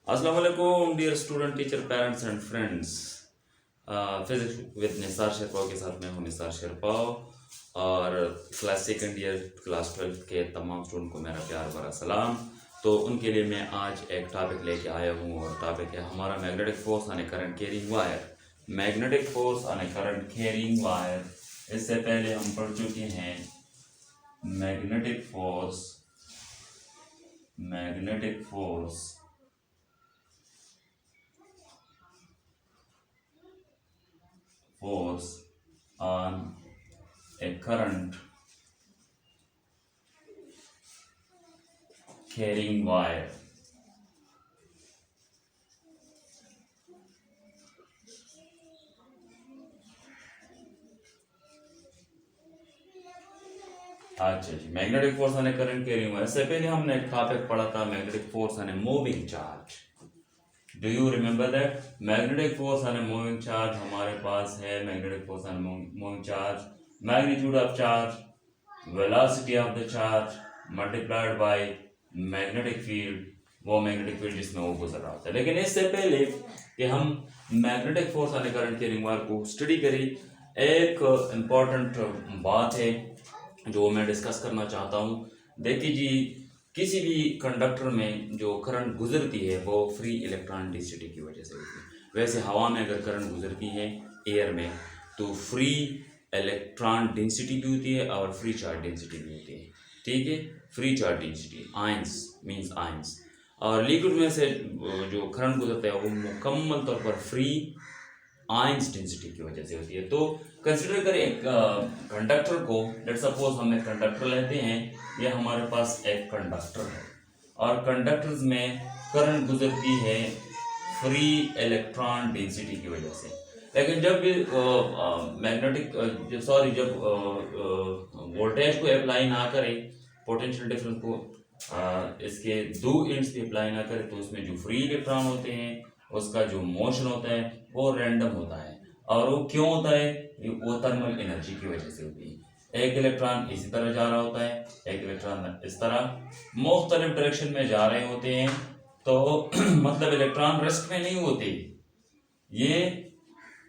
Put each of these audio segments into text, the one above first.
अस्सलाम वालेकुम dear student teacher parents and friends. Physics with Nisar Sherpao के साथ मैं हूं निसार शेरपाव और क्लास सेकंड ईयर क्लास 12 के तमाम स्टूडेंट को मेरा प्यार भरा सलाम। तो उनके लिए मैं आज एक टॉपिक लेके आया हूं और टॉपिक है हमारा magnetic force on a current carrying wire. Magnetic force on a current carrying wire, इससे पहले हम पढ़ चुके हैं magnetic force on a current carrying wire। अच्छा जी, magnetic force on a current carrying wire. इससे पहले हमने एक टॉपिक पढ़ा था magnetic force on a moving charge. Do you remember that? Magnetic force on a moving charge हमारे पास है magnetic force on moving charge, magnitude of charge, velocity of the charge multiplied by magnetic field, वो magnetic field जिसमें वो गुजर रहा था। लेकिन इससे पहले कि हम magnetic force on a current carrying wire को स्टडी करें, एक इम्पॉर्टेंट बात है जो मैं डिस्कस करना चाहता हूँ। देखिए जी, किसी भी कंडक्टर में जो करंट गुजरती है वो फ्री इलेक्ट्रॉन डेंसिटी की वजह से होती है। वैसे हवा में अगर करंट गुजरती है एयर में तो फ्री इलेक्ट्रॉन डेंसिटी भी होती है और फ्री चार्ज डेंसिटी भी होती है। ठीक है, free charge density ions means ions. और लिक्विड में से जो करंट गुजरता है वो मुकम्मल तौर पर फ्री आयंस डेंसिटी की वजह से होती है। तो कंसिडर करें एक कंडक्टर को, लेट सपोज हम एक कंडक्टर लेते हैं, ये हमारे पास एक कंडक्टर है और कंडक्टर्स में करंट गुजरती है फ्री इलेक्ट्रॉन डेंसिटी की वजह से। लेकिन जब भी जब वोल्टेज को अप्लाई ना करें, पोटेंशियल डिफरेंस को इसके दो एंड्स पे अप्लाई ना करें, तो उसमें जो फ्री इलेक्ट्रॉन होते हैं उसका जो मोशन होता है वो रैंडम होता है। और वो क्यों होता है? वो थर्मल एनर्जी की वजह से होती है। एक इलेक्ट्रॉन इसी तरह जा रहा होता है, एक इलेक्ट्रॉन इस तरह, मुख्तलिफ डायरेक्शन में जा रहे होते हैं। तो मतलब इलेक्ट्रॉन रेस्ट में नहीं होते, ये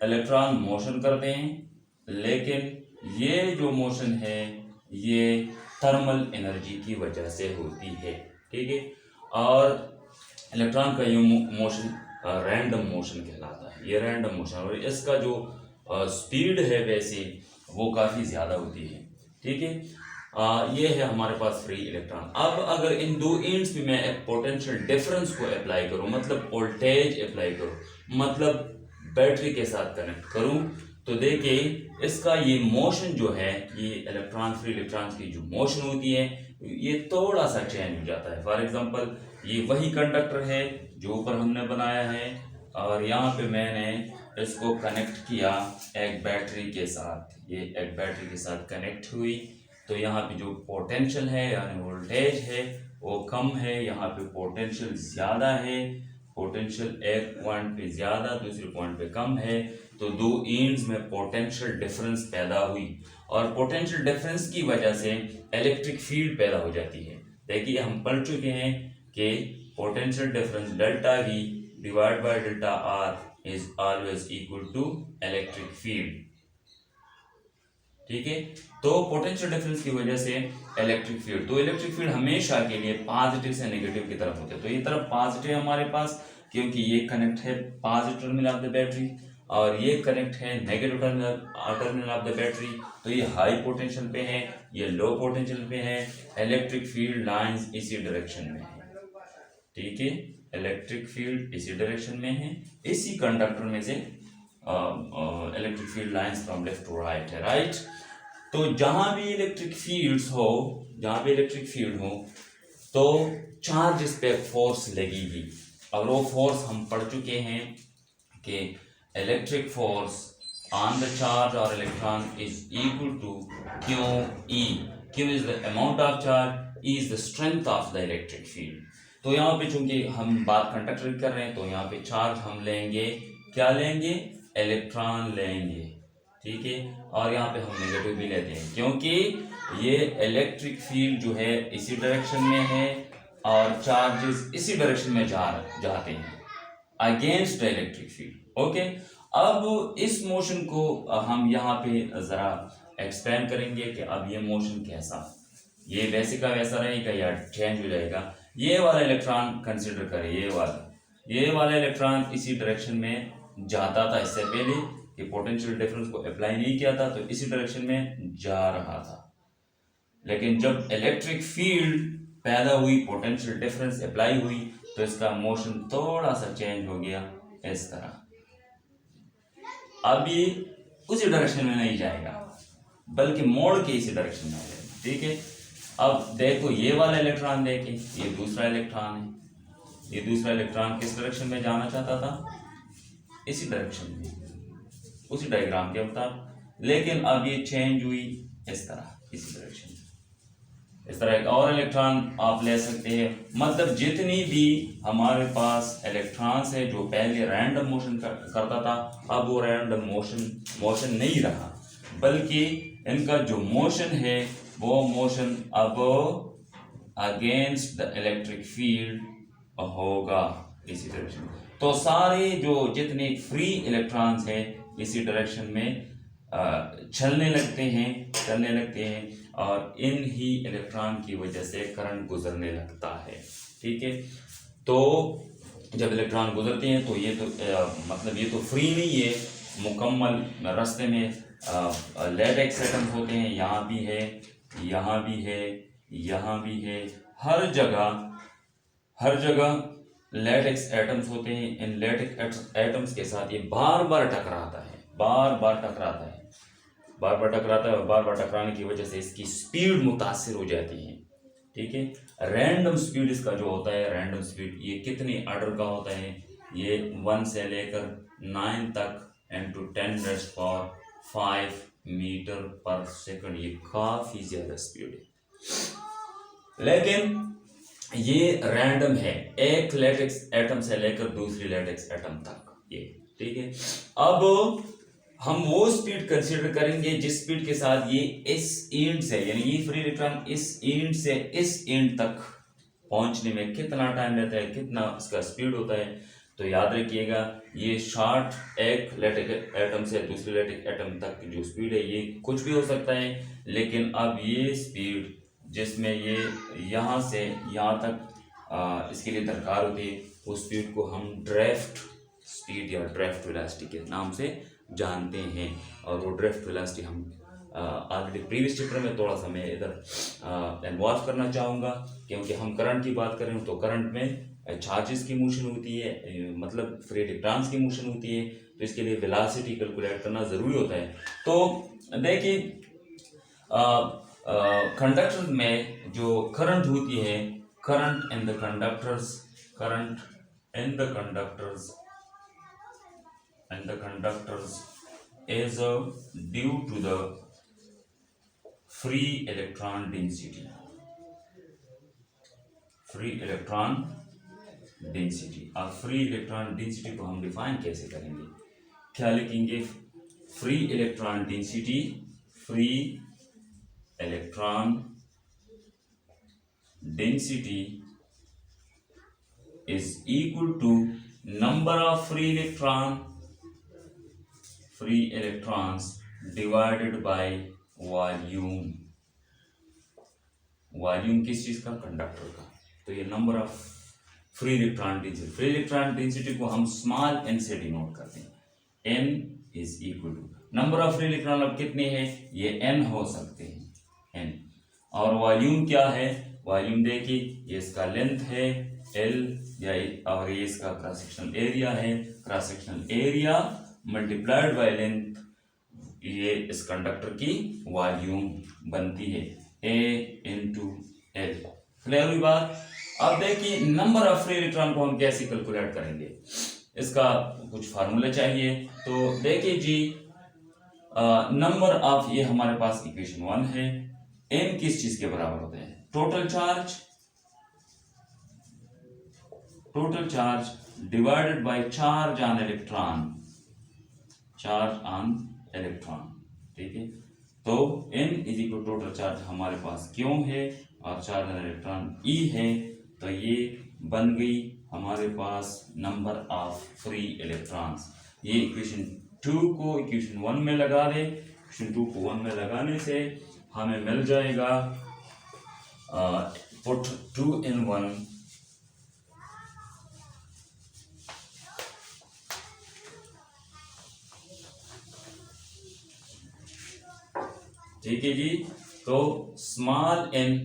इलेक्ट्रॉन मोशन करते हैं, लेकिन ये जो मोशन है ये थर्मल एनर्जी की वजह से होती है। ठीक है, और इलेक्ट्रॉन का ये मोशन रैंडम मोशन कहलाता है। ये रैंडम मोशन, और इसका जो स्पीड है वैसे वो काफ़ी ज़्यादा होती है। ठीक है, ये है हमारे पास फ्री इलेक्ट्रॉन। अब अगर इन दो एंड्स पे मैं एक पोटेंशियल डिफरेंस को अप्लाई करूं, मतलब वोल्टेज अप्लाई करूं, मतलब बैटरी के साथ कनेक्ट करूं, तो देखिए इसका ये मोशन जो है, ये इलेक्ट्रॉन फ्री इलेक्ट्रॉन की जो मोशन होती है ये थोड़ा सा चेंज हो जाता है। फॉर एग्जांपल, ये वही कंडक्टर है जो ऊपर हमने बनाया है और यहाँ पे मैंने इसको कनेक्ट किया एक बैटरी के साथ। ये एक बैटरी के साथ कनेक्ट हुई, तो यहाँ पे जो पोटेंशियल है यानी वोल्टेज है वो कम है, यहाँ पे पोटेंशियल ज़्यादा है। पोटेंशियल एक पॉइंट पे ज़्यादा, दूसरे पॉइंट पे कम है, तो दो एंड्स में पोटेंशियल डिफरेंस पैदा हुई और पोटेंशियल डिफरेंस की वजह से इलेक्ट्रिक फील्ड पैदा हो जाती है। देखिए हम पढ़ चुके हैं कि potential difference delta V divide by delta R is always equal to electric field. ठीक है, तो पोटेंशियल डिफरेंस की वजह से इलेक्ट्रिक फील्ड, तो इलेक्ट्रिक फील्ड हमेशा के लिए पॉजिटिव से नेगेटिव की तरफ होते हैं। तो ये तरफ पॉजिटिव है हमारे पास क्योंकि ये कनेक्ट है positive terminal of the battery, और ये कनेक्ट है negative terminal of the battery. तो ये हाई पोटेंशियल पे है, ये लो पोटेंशियल पे है। इलेक्ट्रिक फील्ड लाइंस इसी डायरेक्शन में है। ठीक है, इलेक्ट्रिक फील्ड इसी डायरेक्शन में है, इसी कंडक्टर में से electric field lines from left to right है, राइट। तो जहां भी इलेक्ट्रिक फील्ड्स हो, जहां भी इलेक्ट्रिक फील्ड हो तो चार्ज इस पे फोर्स लगेगी, और वो फोर्स हम पढ़ चुके हैं कि electric force on the charge और electron is equal to q E. Q is the amount of charge, E is the strength of the electric field. तो यहाँ पे चूंकि हम बात कंडक्टर की कर रहे हैं, तो यहाँ पे चार्ज हम लेंगे, क्या लेंगे? इलेक्ट्रॉन लेंगे। ठीक है, और यहाँ पे हम नेगेटिव भी लेते हैं क्योंकि ये इलेक्ट्रिक फील्ड जो है इसी डायरेक्शन में है और चार्जेस इसी डायरेक्शन में जाते हैं against the electric field. Okay, अब इस मोशन को हम यहाँ पे जरा एक्सप्लेन करेंगे कि अब ये मोशन कैसा, ये वैसे का वैसा रहेगा या चेंज हो जाएगा। ये वाला इलेक्ट्रॉन कंसिडर करें, ये वाला इलेक्ट्रॉन इसी डायरेक्शन में जाता था इससे पहले कि पोटेंशियल डिफरेंस को अप्लाई नहीं किया था, तो इसी डायरेक्शन में जा रहा था। लेकिन जब इलेक्ट्रिक फील्ड पैदा हुई, पोटेंशियल डिफरेंस अप्लाई हुई, तो इसका मोशन थोड़ा सा चेंज हो गया इस तरह। अब ये उसी डायरेक्शन में नहीं जाएगा बल्कि मोड़ के इसी डायरेक्शन में आएगा। ठीक है, अब देखो ये वाला इलेक्ट्रॉन देखें, ये दूसरा इलेक्ट्रॉन है, ये दूसरा इलेक्ट्रॉन किस डायरेक्शन में जाना चाहता था, इसी डायरेक्शन में, उसी डायग्राम के मुताबिक। लेकिन अब ये चेंज हुई इस तरह, इसी डायरेक्शन में। इस तरह एक और इलेक्ट्रॉन आप ले सकते हैं। मतलब जितनी भी हमारे पास इलेक्ट्रॉन्स है जो पहले रैंडम मोशन करता था, अब वो रैंडम मोशन नहीं रहा, बल्कि इनका जो मोशन है वो मोशन अब अगेंस्ट द इलेक्ट्रिक फील्ड होगा इसी डायरेक्शन। तो सारे जो जितने फ्री इलेक्ट्रॉन्स हैं इसी डायरेक्शन में चलने लगते हैं और इन ही इलेक्ट्रॉन की वजह से करंट गुजरने लगता है। ठीक है, तो जब इलेक्ट्रॉन गुजरते हैं तो ये तो मतलब ये तो फ्री नहीं है, मुकम्मल रास्ते में लैटेक्स एटम्स होते हैं, यहाँ भी है, यहाँ भी है, यहाँ भी है, हर जगह लैटेक्स एटम्स होते हैं। इन लैटेक्स एटम्स के साथ ये बार बार टकराता है और बार बार टकराने की वजह से इसकी स्पीड मुतासिर हो जाती है। ठीक है, रैंडम स्पीड इसका जो होता है, रैंडम स्पीड ये कितनी ऑर्डर का होता है, ये 1 से लेकर 9 तक into 10⁵ मीटर पर सेकंड, ये काफी ज्यादा स्पीड है। लेकिन ये रैंडम है, एक लैटेक्स एटम से लेकर दूसरी लैटेक्स एटम तक ये। ठीक है, अब हम वो स्पीड कंसीडर करेंगे जिस स्पीड के साथ ये इस एंड से, यानी ये फ्री इलेक्ट्रॉन इस एंड से इस एंड तक पहुंचने में कितना टाइम लेता है, कितना इसका स्पीड होता है। तो याद रखिएगा, ये शॉर्ट एक लैटेक्स एटम से दूसरे लैटेक्स एटम तक की जो स्पीड है ये कुछ भी हो सकता है। लेकिन अब ये स्पीड जिसमें ये यहाँ से यहाँ तक इसके लिए दरकार होती है, उस स्पीड को हम ड्रिफ्ट स्पीड या ड्रिफ्ट वेलोसिटी के नाम से जानते हैं। और वो ड्रिफ्ट वेलोसिटी हम ऑलरेडी प्रीवियस चैप्टर में थोड़ा सा मैं इधर इन्वॉल्व करना चाहूँगा, क्योंकि हम करंट की बात करें तो करंट में चार्जेस की मोशन होती है, मतलब फ्री इलेक्ट्रॉन्स की मोशन होती है, तो इसके लिए वेलोसिटी कैलकुलेट करना ज़रूरी होता है। तो देखिए कंडक्टर में जो करंट होती है, current in the conductors is due to the free electron density। अब फ्री इलेक्ट्रॉन डेंसिटी को हम डिफाइन कैसे करेंगे, क्या लिखेंगे, free electron density is equal to number of free electrons divided by volume। Volume किस चीज का, कंडक्टर का। तो ये number of free electron density को हम स्मॉल n से डिनोट करते हैं। n is equal to number of free electron अब कितने हैं, ये n हो सकते हैं, n। और वॉल्यूम क्या है, वॉल्यूम देखिए, ये इसका लेंथ है L और ये इसका क्रॉस सेक्शनल एरिया है, cross sectional area multiplied by length, ये इस कंडक्टर की वॉल्यूम बनती है A into L। क्लियर हुई बात। अब देखिए नंबर ऑफ फ्री इलेक्ट्रॉन को हम कैसे कैलकुलेट करेंगे, इसका कुछ फार्मूला चाहिए। तो देखिए जी, नंबर ऑफ, ये हमारे पास इक्वेशन 1 है, n किस चीज के बराबर होते हैं, total charge divided by charge on electron. ठीक है, तो n is equal total charge हमारे पास क्यों है और चार्ज ऑन इलेक्ट्रॉन E है, तो ये बन गई हमारे पास नंबर ऑफ फ्री इलेक्ट्रॉन्स। ये इक्वेशन 2 को इक्वेशन 1 में लगा दें। इक्वेशन 2 को 1 में लगाने से हमें मिल जाएगा पुट 2 in 1 ठीक है जी। तो small n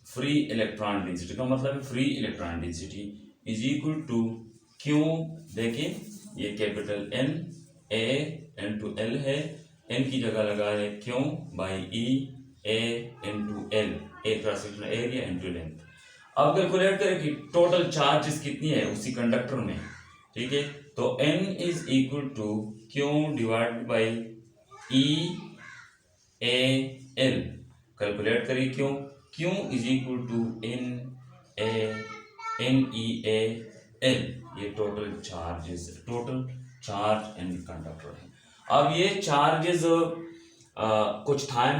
free electron density का मतलब है free electron density is equal to Q. देखिए ये capital N A into L है, N की जगह लगा है Q by E A into L, A cross sectional area into length. अब कैलकुलेट करें कि टोटल चार्जेस कितनी है उसी कंडक्टर में, ठीक है। तो N is equal to Q divide by E A L। Calculate करिए क्यों, Q is equal to N E A L। ये टोटल चार्ज इन कंडक्टर है। अब ये चार्जेस कुछ टाइम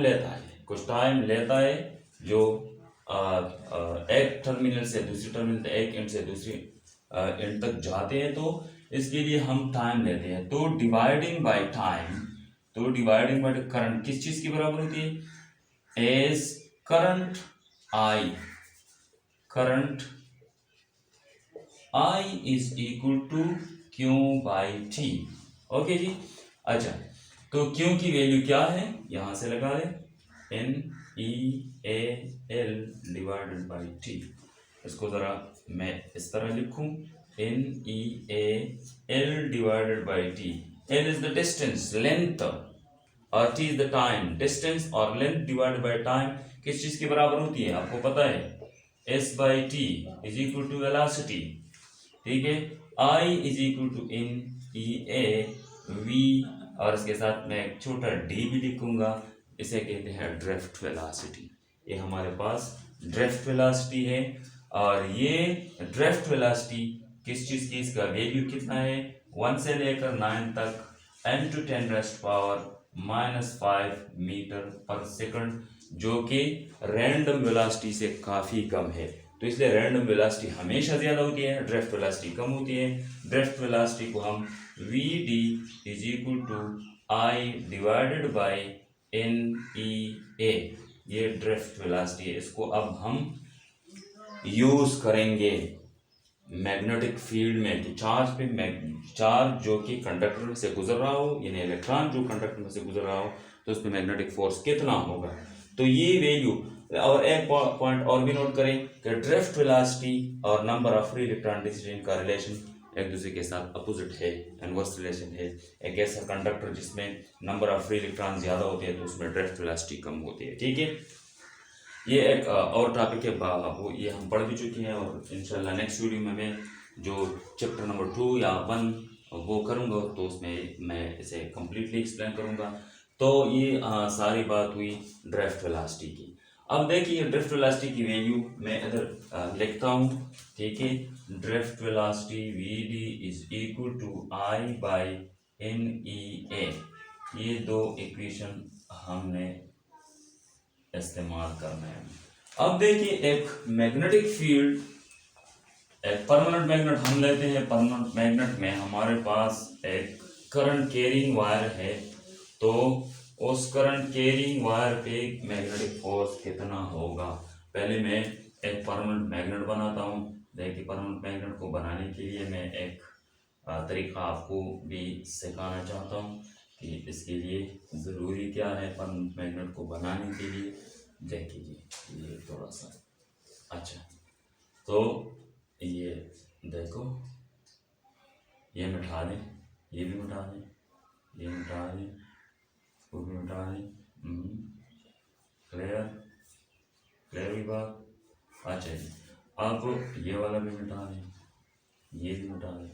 लेता है जो एक टर्मिनल से दूसरी टर्मिनल, एक एंड से दूसरी एंड तक जाते हैं, तो इसके लिए हम टाइम लेते हैं। तो डिवाइडिंग बाय करंट किस चीज की बराबर होती है, as current I is equal to q by t. Okay जी। अच्छा, तो क्यू की वैल्यू क्या है, यहां से लगा दे N E A L divided by T. इसको जरा मैं इस तरह लिखूं, N E A L divided by T. L is the distance, length, और T is the time. Distance और लेंथ डिवाइडेड बाई टाइम किस चीज के बराबर होती है आपको पता है, S बाई T is equal to velocity, ठीक है। I is equal to N E A V, और इसके साथ मैं एक छोटा d भी लिखूंगा, इसे कहते हैं ड्रिफ्ट वेलोसिटी। ये हमारे पास ड्रिफ्ट वेलोसिटी है, और ये ड्रिफ्ट वेलोसिटी किस चीज की, इसका वैल्यू कितना है 1 से लेकर 9 तक, n to 10 raised power -5 metre पर सेकंड, जो कि रैंडम वेलोसिटी से काफी कम है। तो इसलिए रैंडम वेलोसिटी हमेशा ज्यादा होती है, ड्रिफ्ट वेलोसिटी कम होती है। ड्रिफ्ट वेलोसिटी को हम Vd is equal to I divided by NEA, ये ड्रिफ्ट वेलोसिटी है। इसको अब हम यूज करेंगे मैग्नेटिक फील्ड में, कि चार्ज जो कि कंडक्टर से गुजर रहा हो, यानी इलेक्ट्रॉन जो कंडक्टर में से गुजर रहा हो, तो उस पर मैग्नेटिक फोर्स कितना होगा। तो ये वैल्यू, और एक पॉइंट और भी नोट करें कि ड्रिफ्ट वेलोसिटी और number of free electron density का रिलेशन एक दूसरे के साथ अपोजिट है, इनवर्स रिलेशन है। एक ऐसा कंडक्टर जिसमें नंबर ऑफ फ्री इलेक्ट्रॉन ज्यादा होते हैं तो उसमें ड्रिफ्ट वेलोसिटी कम होती है, ठीक है। ये एक और टॉपिक है, वो ये हम पढ़ भी चुके हैं, और इंशाल्लाह नेक्स्ट वीडियो में मैं जो चैप्टर नंबर 2 या 1 वो करूँगा, तो उसमें मैं इसे कम्प्लीटली एक्सप्लेन करूँगा। तो ये सारी बात हुई ड्रिफ्ट वेलोसिटी की। अब देखिए ड्रिफ्ट वेलोसिटी की वैल्यू मैं इधर लिखता हूँ, ठीक है। Drift velocity Vd is equal to I by NEA। ये दो इक्वेशन हमने इस्तेमाल करना है। अब देखिए एक मैग्नेटिक फील्ड, एक परमानेंट मैग्नेट हम लेते हैं। परमानेंट मैग्नेट में हमारे पास एक करंट कैरिंग वायर है, तो उस करंट कैरिंग वायर पे मैग्नेटिक फोर्स कितना होगा। पहले मैं एक परमानेंट मैग्नेट बनाता हूँ। देखिए परमानेंट मैग्नेट को बनाने के लिए मैं एक तरीका आपको भी सिखाना चाहता हूँ कि इसके लिए ज़रूरी क्या है परमानेंट मैग्नेट को बनाने के लिए। देखिए ये थोड़ा सा, अच्छा तो ये देखो, ये मिटा दें, ये भी मिटा दें, ये मिटा दें, इसको भी मिटा दें। क्लियर हुई बात। अच्छा जी, अब ये वाला भी मिटा दें, ये भी मिटा दें।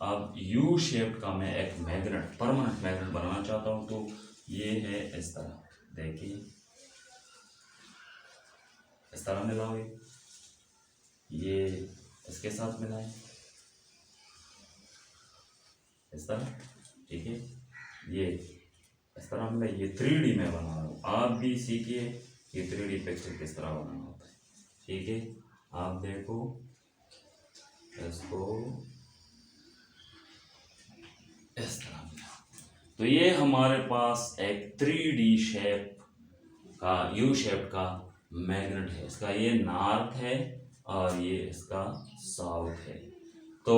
अब यू शेप का मैं एक मैग्नेट, परमानेंट मैग्नेट बनाना चाहता हूँ, तो ये है इस तरह। देखिए इस तरह मिलाओगे, ये इसके साथ मिलाएं इस तरह, ठीक है। ये इस तरह मिला, ये 3D में बना रहा हूँ, आप भी सीखिए कि 3D पिक्चर किस तरह बनाना होता है, ठीक है। आप देखो इसको इस तरह मिला। तो ये हमारे पास एक 3D शेप का यू शेप का मैग्नेट है। इसका ये नॉर्थ है और ये इसका साउथ है। तो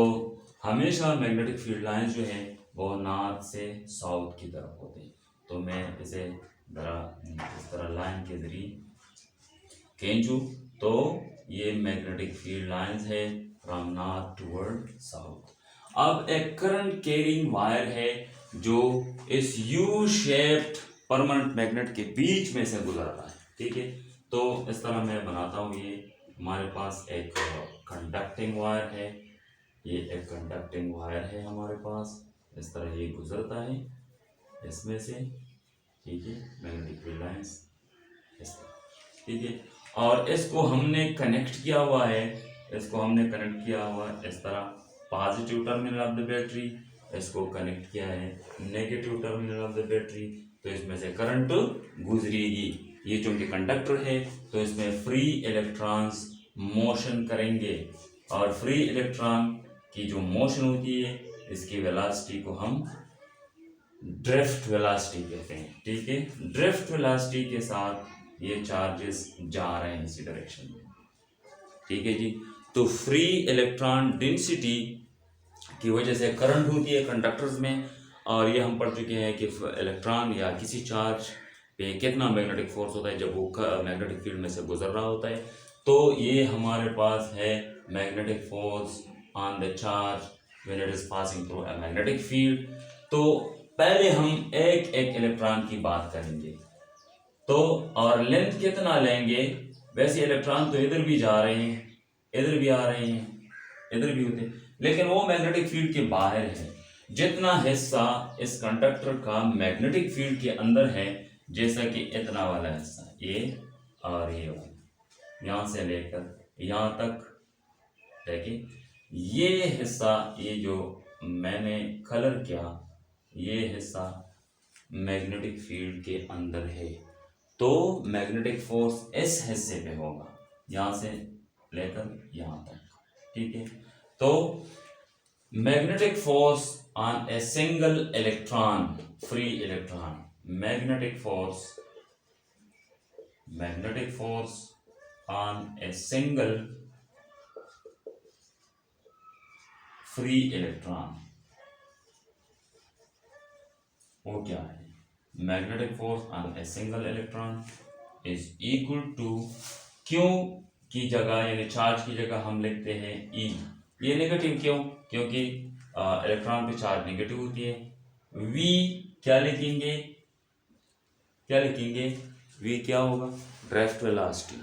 हमेशा मैग्नेटिक फील्ड लाइंस जो है वो नॉर्थ से साउथ की तरफ होते हैं। तो मैं इसे इस तरह लाइन के जरिए खींचूं तो ये मैग्नेटिक फील्ड लाइंस है फ्रॉम नॉर्थ टूवर्ड साउथ। अब एक करंट कैरिंग वायर है जो इस यू शेप्ड परमानेंट मैग्नेट के बीच में से गुजर रहा है। ठीक है, तो इस तरह मैं बनाता हूँ। ये हमारे पास एक कंडक्टिंग वायर है, ये एक कंडक्टिंग वायर है हमारे पास। इस तरह ये गुजरता है इसमें से। ठीक है, मैग्नेटिक फील्ड लाइंस इस तरह। ठीक है, और इसको हमने कनेक्ट किया हुआ है, इसको हमने कनेक्ट किया हुआ है इस तरह positive terminal of the battery, इसको कनेक्ट किया है negative terminal of the battery. तो इसमें से करंट गुजरेगी। ये चूंकि कंडक्टर है तो इसमें फ्री इलेक्ट्रॉन्स मोशन करेंगे और फ्री इलेक्ट्रॉन की जो मोशन होती है इसकी वेलोसिटी को हम ड्रिफ्ट वेलोसिटी कहते हैं। ठीक है, ड्रिफ्ट वेलोसिटी के साथ ये चार्जेस जा रहे हैं इसी डायरेक्शन में। ठीक है जी, तो फ्री इलेक्ट्रॉन डेंसिटी की वजह से करंट होती है कंडक्टर्स में। और ये हम पढ़ चुके हैं कि इलेक्ट्रॉन या किसी चार्ज पे कितना मैग्नेटिक फोर्स होता है जब वो मैग्नेटिक फील्ड में से गुजर रहा होता है। तो ये हमारे पास है magnetic force on the charge when it is passing through a magnetic field. तो पहले हम एक एक इलेक्ट्रॉन की बात करेंगे। तो और लेंथ कितना लेंगे, वैसे इलेक्ट्रॉन तो इधर भी जा रहे हैं, इधर भी आ रहे हैं, इधर भी होते हैं, लेकिन वो मैग्नेटिक फील्ड के बाहर है। जितना हिस्सा इस कंडक्टर का मैग्नेटिक फील्ड के अंदर है, जैसा कि इतना वाला हिस्सा ये और ये वाला, यहाँ से लेकर यहाँ तक, देखिए ये हिस्सा, ये जो मैंने कलर किया ये हिस्सा मैग्नेटिक फील्ड के अंदर है। तो मैग्नेटिक फोर्स इस हिस्से पे होगा, यहाँ से लेकर यहाँ तक। ठीक है, तो magnetic force on a single electron, free electron, magnetic force on a single free electron, वो क्या है? Magnetic force on a single electron is equal to Q की जगह यानी चार्ज की जगह हम लिखते हैं ई। ये नेगेटिव क्यों? क्योंकि इलेक्ट्रॉन पे चार्ज नेगेटिव होती है। वी क्या लिखेंगे? वी क्या होगा? Drift velocity.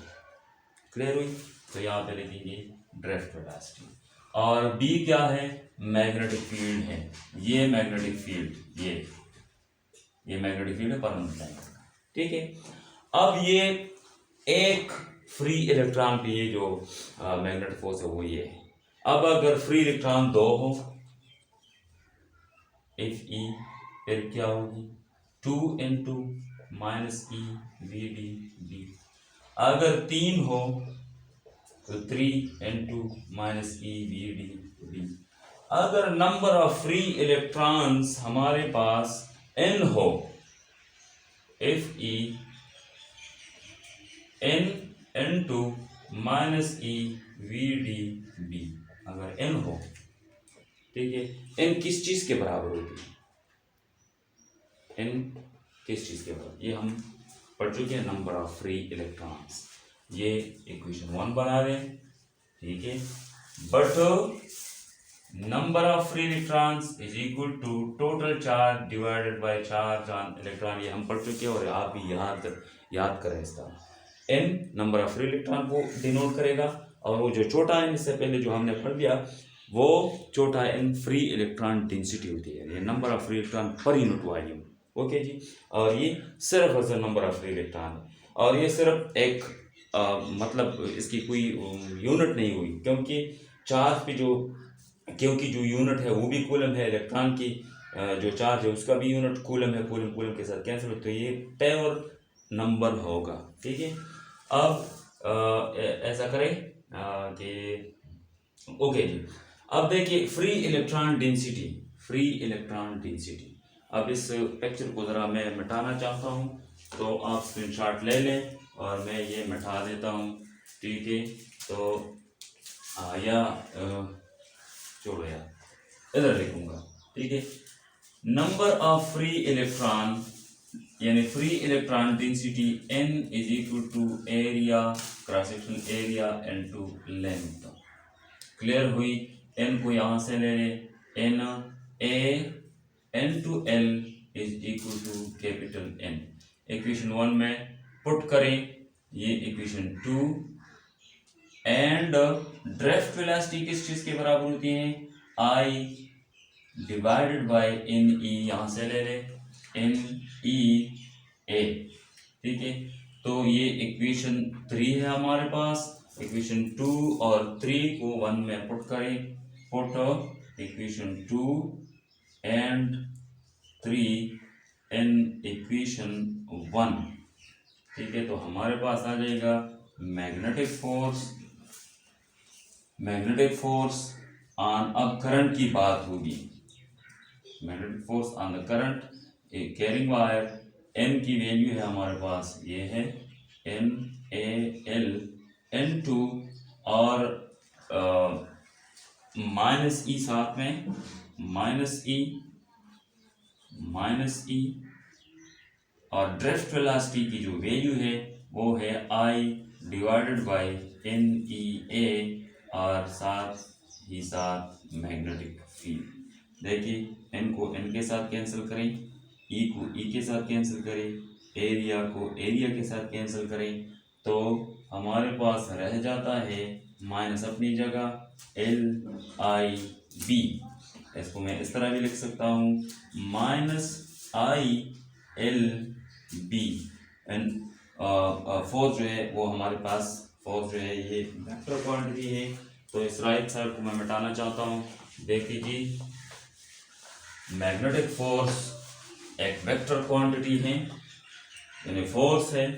क्लियर हुई? तो यहाँ पे लिखेंगे ड्रिफ्ट वेलोसिटी। और बी क्या है? मैग्नेटिक फील्ड है। ये मैग्नेटिक फील्ड, ये मैग्नेटिक फील्ड है परमानेंट लाइन। ठीक है, अब ये एक फ्री इलेक्ट्रॉन पे ये जो मैग्नेटिक फोर्स है वो ये है। अब अगर फ्री इलेक्ट्रॉन 2 हो, इफ ई, फिर क्या होगी? 2 into -e vd। अगर 3 हो तो 3 into -e vd। अगर नंबर ऑफ फ्री इलेक्ट्रॉन्स हमारे पास n हो, if E n into -e vd, अगर n हो, ठीक है, n किस चीज के बराबर होती है? n किस चीज के बराबर? ये हम पढ़ चुके हैं, नंबर ऑफ फ्री इलेक्ट्रॉन्स। ये इक्वेशन 1 बना दें। ठीक है, but number of free electrons is equal to total charge divided by charge on electron. ये हम पढ़ चुके हैं और आप भी याद करें इसका। n number of free electron को डिनोट करेगा और वो जो छोटा n इससे पहले जो हमने पढ़ लिया वो छोटा n फ्री इलेक्ट्रॉन डेंसिटी होती है, ये number of free electron per unit volume. Okay जी, और ये सिर्फ असल नंबर ऑफ फ्री इलेक्ट्रॉन है और ये सिर्फ एक मतलब इसकी कोई यूनिट नहीं हुई, क्योंकि चार्ज पे क्योंकि जो यूनिट है वो भी कूलम है, इलेक्ट्रॉन की जो चार्ज है उसका भी यूनिट कूलम है, कूलम के साथ कैंसिल हो, तो ये टेवर नंबर होगा। ठीक है, अब ऐसा करें कि ओके जी, अब देखिए फ्री इलेक्ट्रॉन डेंसिटी। अब इस पिक्चर को ज़रा मैं मिटाना चाहता हूँ, तो आप स्क्रीनशॉट ले लें और मैं ये मिटा देता हूँ। ठीक है, तो या छोड़ो यार, इधर लिखूंगा। ठीक है, नंबर ऑफ फ्री इलेक्ट्रॉन यानी free electron density n is equal to area, cross sectional area into length. Clear हुई? n को यहाँ से ले लें, n to l is equal to capital N। Equation 1 में पुट करें, ये इक्वेशन 2, एंड ड्रिफ्ट वेलोसिटी किस चीज़ के बराबर होती है? I divided by N E, यहाँ से ले लें एन ई ए। ठीक है, तो ये इक्वेशन 3 है हमारे पास। इक्वेशन 2 और 3 को 1 में पुट करें, put equation 2 and 3 in equation 1। ठीक है, तो हमारे पास आ जाएगा मैग्नेटिक फोर्स ऑन, अब करंट की बात होगी, magnetic force on the current carrying wire. N की वैल्यू है हमारे पास, ये है N A L N two, और माइनस ई साथ में, माइनस ई, और ड्रिफ्ट वेलोसिटी की जो वैल्यू है वो है आई डिवाइडेड बाय एन ई ए, और साथ ही साथ मैग्नेटिक फील्ड। देखिए एन को एन के साथ कैंसिल करें, ई को ई के साथ कैंसिल करें, एरिया को एरिया के साथ कैंसिल करें, तो हमारे पास रह जाता है माइनस अपनी जगह एल आई बी। इसको मैं इस तरह भी लिख सकता हूँ, minus I L B. And force जो है वो हमारे पास, फोर्स जो है ये वेक्टर क्वांटिटी है, तो इस राइट साइड को मैं मिटाना चाहता हूँ। देखिए जी, मैग्नेटिक फोर्स एक वेक्टर क्वांटिटी है यानी फोर्स है,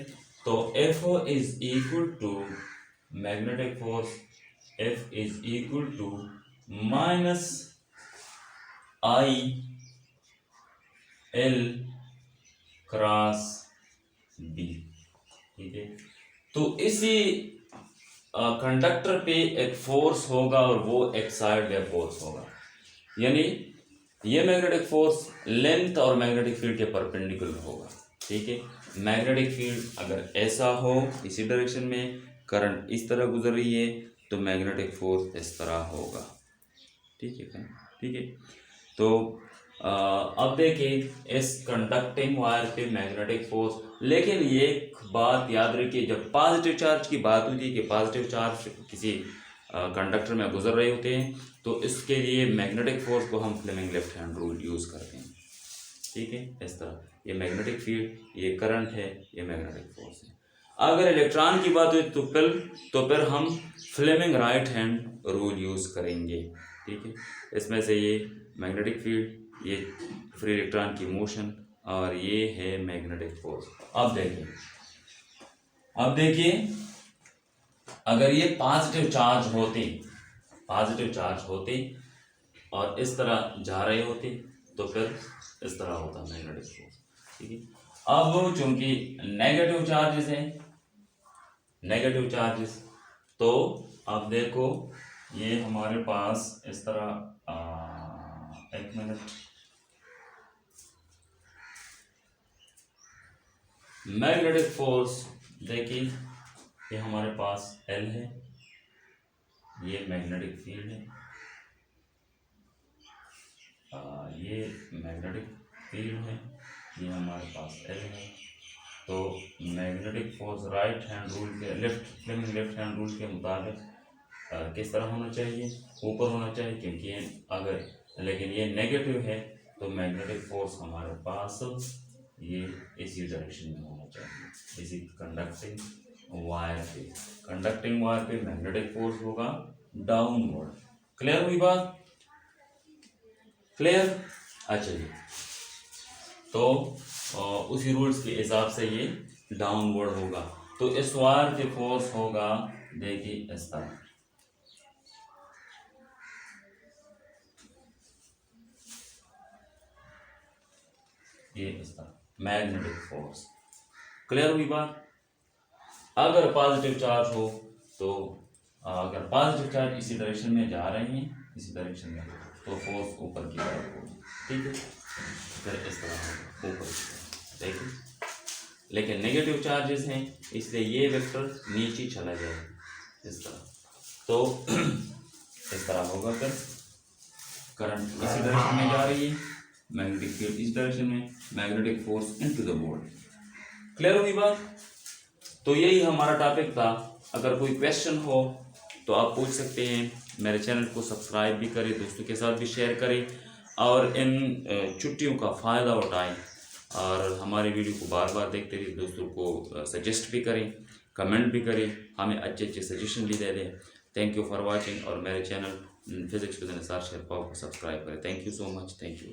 तो F is equal to magnetic force, F is equal to minus I L cross B. ठीक है, तो इसी कंडक्टर पे एक फोर्स होगा और वो एक साइड वेव फोर्स होगा, यानी ये मैग्नेटिक फोर्स लेंथ और मैग्नेटिक फील्ड के परपेंडिकुलर होगा। ठीक है, मैग्नेटिक फील्ड अगर ऐसा हो इसी डायरेक्शन में, करंट इस तरह गुजर रही है, तो मैग्नेटिक फोर्स इस तरह होगा। ठीक है, ठीक है, तो अब देखिए इस कंडक्टिंग वायर पे मैग्नेटिक फोर्स, लेकिन ये बात याद रखिए, जब पॉजिटिव चार्ज की बात होती है कि पॉजिटिव चार्ज किसी कंडक्टर में गुजर रहे होते हैं, तो इसके लिए मैग्नेटिक फोर्स को हम Fleming left hand rule use करते हैं। ठीक है, इस तरह ये मैग्नेटिक फील्ड, ये करंट है, ये मैग्नेटिक फोर्स है। अगर इलेक्ट्रॉन की बात हुई तो फिर हम Fleming right hand rule use करेंगे। ठीक है, इसमें से ये मैग्नेटिक फील्ड, ये फ्री इलेक्ट्रॉन की मोशन, और ये है मैग्नेटिक फोर्स। अब देखिए अगर ये पॉजिटिव चार्ज होते और इस तरह जा रहे होते, तो फिर इस तरह होता मैग्नेटिक फोर्स। ठीक है, अब चूंकि नेगेटिव चार्जेस, तो अब देखो ये हमारे पास इस तरह, एक मिनट, मैग्नेटिक फोर्स देखिए ये हमारे पास L है, ये मैग्नेटिक फील्ड है, ये मैग्नेटिक फील्ड है, ये हमारे पास L है। तो magnetic force right hand rule के, फ्लेमिंग लेफ्ट हैंड रूल के मुताबिक किस तरह होना चाहिए? ऊपर होना चाहिए, क्योंकि अगर, लेकिन ये नेगेटिव है, तो मैग्नेटिक फोर्स हमारे पास ये इसी डायरेक्शन में होना चाहिए, इसी कंडक्टिंग वायर पे मैग्नेटिक फोर्स होगा डाउनवर्ड। क्लियर हुई बात? क्लियर? अच्छा जी, तो उसी रूल्स के हिसाब से ये डाउनवर्ड होगा, तो इस वायर पे फोर्स होगा, देखिए इस तरह, ये इस तरह मैग्नेटिक फोर्स। क्लियर हुई बात। अगर पॉजिटिव चार्ज हो तो अगर पॉजिटिव चार्ज इसी डायरेक्शन में जा रहे हैं, इसी डायरेक्शन में, तो फोर्स ऊपर की तरफ होगी, ठीक है। फिर इस तरह होगा ऊपर की तरफ, देखिए। लेकिन नेगेटिव चार्जेस हैं इसलिए ये वेक्टर नीचे चला जाएगा इस तरह, तो इस तरह होगा। फिर करंट इसी डायरेक्शन में जा रही है, मैग्नेटिक फील्ड इस डायरेक्शन में, magnetic force into the board. Clear हुई बात। तो यही हमारा टॉपिक था। अगर कोई क्वेश्चन हो तो आप पूछ सकते हैं। मेरे चैनल को सब्सक्राइब भी करें, दोस्तों के साथ भी शेयर करें और इन छुट्टियों का फ़ायदा उठाएं और हमारी वीडियो को बार बार देखते रहिए। दोस्तों को सजेस्ट भी करें, कमेंट भी करें, हमें अच्छे अच्छे सजेशन भी दे दें। थैंक यू फॉर वाचिंग और मेरे channel physics with Nisar Sherpao को सब्सक्राइब करें। Thank you so much, thank you.